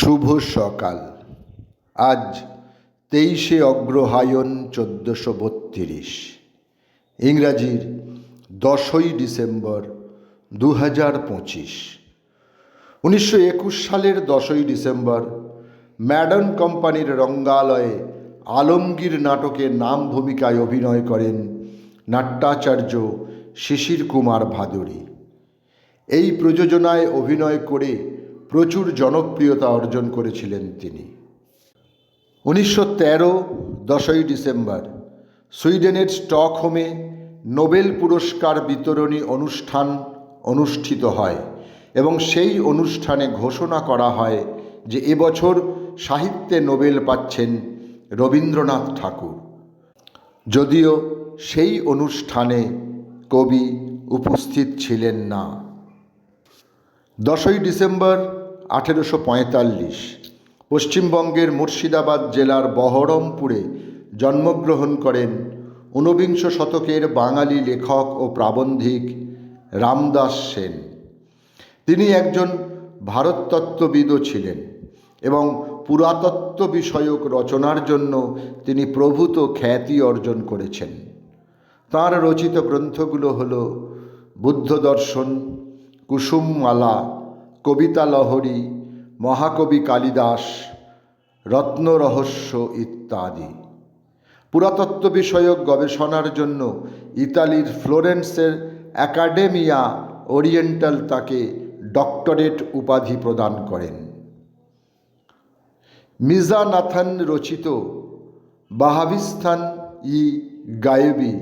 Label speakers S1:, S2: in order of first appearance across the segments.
S1: শুভ সকাল। আজ 23শে অগ্রহায়ণ 1432, ইংরাজির 10ই ডিসেম্বর 2025। 1921 সালের 10ই ডিসেম্বর ম্যাডন কোম্পানির রঙ্গালয়ে আলমগীর নাটকে নাম ভূমিকায় অভিনয় করেন নাট্যাচার্য শিশির কুমার ভাদুড়ী। এই প্রযোজনায় অভিনয় করে প্রচুর জনপ্রিয়তা অর্জন করেছিলেন তিনি। 1913 10ই ডিসেম্বর সুইডেনের স্টকহোমে নোবেল পুরস্কার বিতরণী অনুষ্ঠান অনুষ্ঠিত হয় এবং সেই অনুষ্ঠানে ঘোষণা করা হয় যে এবছর সাহিত্যে নোবেল পাচ্ছেন রবীন্দ্রনাথ ঠাকুর। যদিও সেই অনুষ্ঠানে কবি উপস্থিত ছিলেন না। 10ই ডিসেম্বর 1845 পশ্চিমবঙ্গের মুর্শিদাবাদ জেলার বহরমপুরে জন্মগ্রহণ করেন ঊনবিংশ শতকের বাঙালি লেখক ও প্রাবন্ধিক রামদাস সেন। তিনি একজন ভারততত্ত্ববিদও ছিলেন এবং পুরাতত্ত্ব বিষয়ক রচনার জন্য তিনি প্রভূত খ্যাতি অর্জন করেছেন। তাঁর রচিত গ্রন্থগুলো হল বুদ্ধ দর্শন, কুসুমমালা, কবিতা লহরী, মহাকবি কালিদাস, রত্নরহস্য ইত্যাদি। পুরাতত্ত্ব বিষয়ক গবেষণার জন্য ইতালির ফ্লোরেন্সের অ্যাকাডেমিয়া ওরিয়েন্টাল তাকে ডক্টরেট উপাধি প্রদান করেন। মিজানাথান রচিত বাহাবিস্তান ই গায়েবী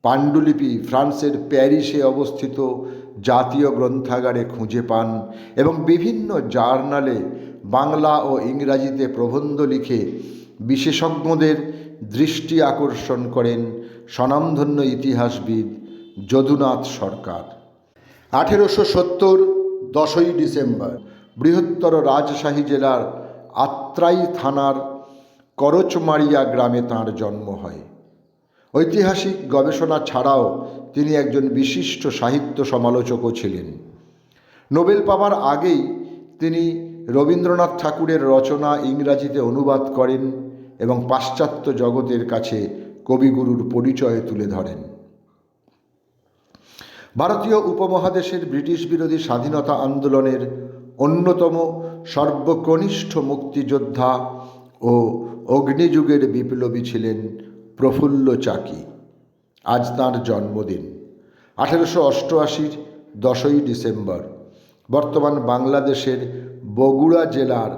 S1: পাণ্ডুলিপি ফ্রান্সের প্যারিসে অবস্থিত জাতীয় গ্রন্থাগারে খুঁজে পান এবং বিভিন্ন জার্নালে বাংলা ও ইংরাজিতে প্রবন্ধ লিখে বিশেষজ্ঞদের দৃষ্টি আকর্ষণ করেন স্বনামধন্য ইতিহাসবিদ যদুনাথ সরকার। 1870 10ই ডিসেম্বর বৃহত্তর রাজশাহী জেলার আত্রাই থানার করচমারিয়া গ্রামে তাঁর জন্ম হয়। ঐতিহাসিক গবেষণা ছাড়াও তিনি একজন বিশিষ্ট সাহিত্য সমালোচকও ছিলেন। নোবেল পাওয়ার আগেই তিনি রবীন্দ্রনাথ ঠাকুরের রচনা ইংরাজিতে অনুবাদ করেন এবং পাশ্চাত্য জগতের কাছে কবিগুরুর পরিচয় তুলে ধরেন। ভারতীয় উপমহাদেশের ব্রিটিশ বিরোধী স্বাধীনতা আন্দোলনের অন্যতম সর্বকনিষ্ঠ মুক্তিযোদ্ধা ও অগ্নিযুগের বিপ্লবী ছিলেন প্রফুল্ল চাকি। আজ তাঁর জন্মদিন। 1888 10ই ডিসেম্বর বর্তমান বাংলাদেশের বগুড়া জেলার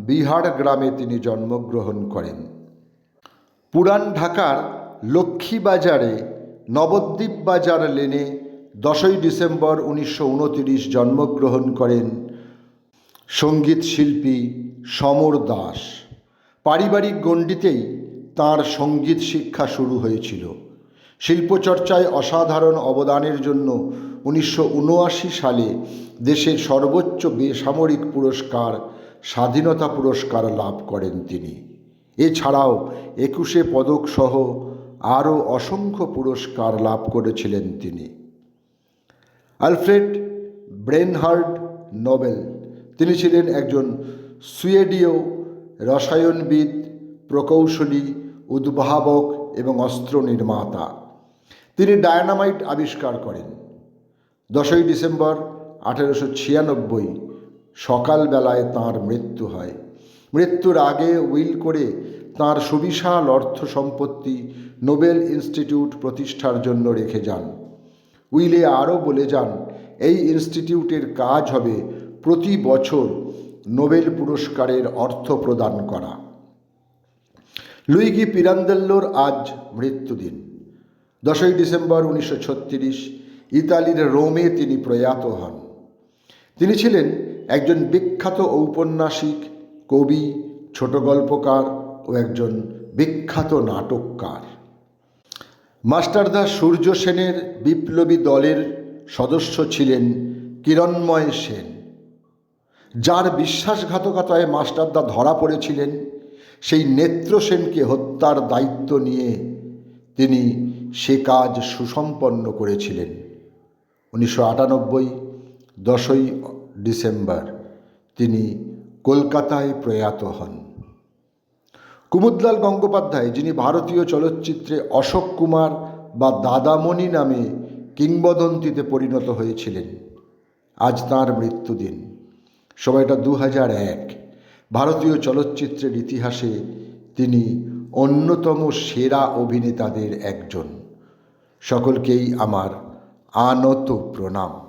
S1: বিহার গ্রামে তিনি জন্মগ্রহণ করেন। পুরান ঢাকার লক্ষ্মীবাজারে নবদ্বীপ বাজার লেনে 10ই ডিসেম্বর 1929 জন্মগ্রহণ করেন সঙ্গীত শিল্পী সমর দাস। পারিবারিক গণ্ডিতেই তাঁর সঙ্গীত শিক্ষা শুরু হয়েছিল। শিল্পচর্চায় অসাধারণ অবদানের জন্য 1979 সালে দেশের সর্বোচ্চ বেসামরিক পুরস্কার স্বাধীনতা পুরস্কার লাভ করেন তিনি। এছাড়াও 21 পদক সহ আরও অসংখ্য পুরস্কার লাভ করেছিলেন তিনি। আলফ্রেড ব্রেনহার্ড নোবেল, তিনি ছিলেন একজন সুয়েডীয় রসায়নবিদ, প্রকৌশলী, উদ্ভাবক এবং অস্ত্র নির্মাতা। তিনি ডায়নামাইট আবিষ্কার করেন। 10ই ডিসেম্বর 1896 সকালবেলায় তাঁর মৃত্যু হয়। মৃত্যুর আগে উইল করে তাঁর সুবিশাল অর্থ সম্পত্তি নোবেল ইনস্টিটিউট প্রতিষ্ঠার জন্য রেখে যান। উইলে আরও বলে যান, এই ইনস্টিটিউটের কাজ হবে প্রতি বছর নোবেল পুরস্কারের অর্থ প্রদান করা। লুইগি পিরান্দেল্লোর আজ মৃত্যুদিন। 10ই ডিসেম্বর 1936 ইতালির রোমে তিনি প্রয়াত হন। তিনি ছিলেন একজন বিখ্যাত ঔপন্যাসিক, কবি, ছোট গল্পকার ও একজন বিখ্যাত নাটককার। মাস্টারদা সূর্য সেনের বিপ্লবী দলের সদস্য ছিলেন কিরণময় সেন, যার বিশ্বাসঘাতকতায় মাস্টারদা ধরা পড়েছিলেন। সেই নেত্র সেনকে হত্যার দায়িত্ব নিয়ে তিনি সে কাজ সুসম্পন্ন করেছিলেন। 1998 10ই ডিসেম্বর তিনি কলকাতায় প্রয়াত হন। কুমুদলাল গঙ্গোপাধ্যায়, যিনি ভারতীয় চলচ্চিত্রে অশোক কুমার বা দাদামণি নামে কিংবদন্তিতে পরিণত হয়েছিলেন, আজ তাঁর মৃত্যুদিন। সময়টা 2001। ভারতীয় চলচ্চিত্রের ইতিহাসে তিনি অন্যতম সেরা অভিনেতাদের একজন। সকলকেই আমার আনত প্রণাম।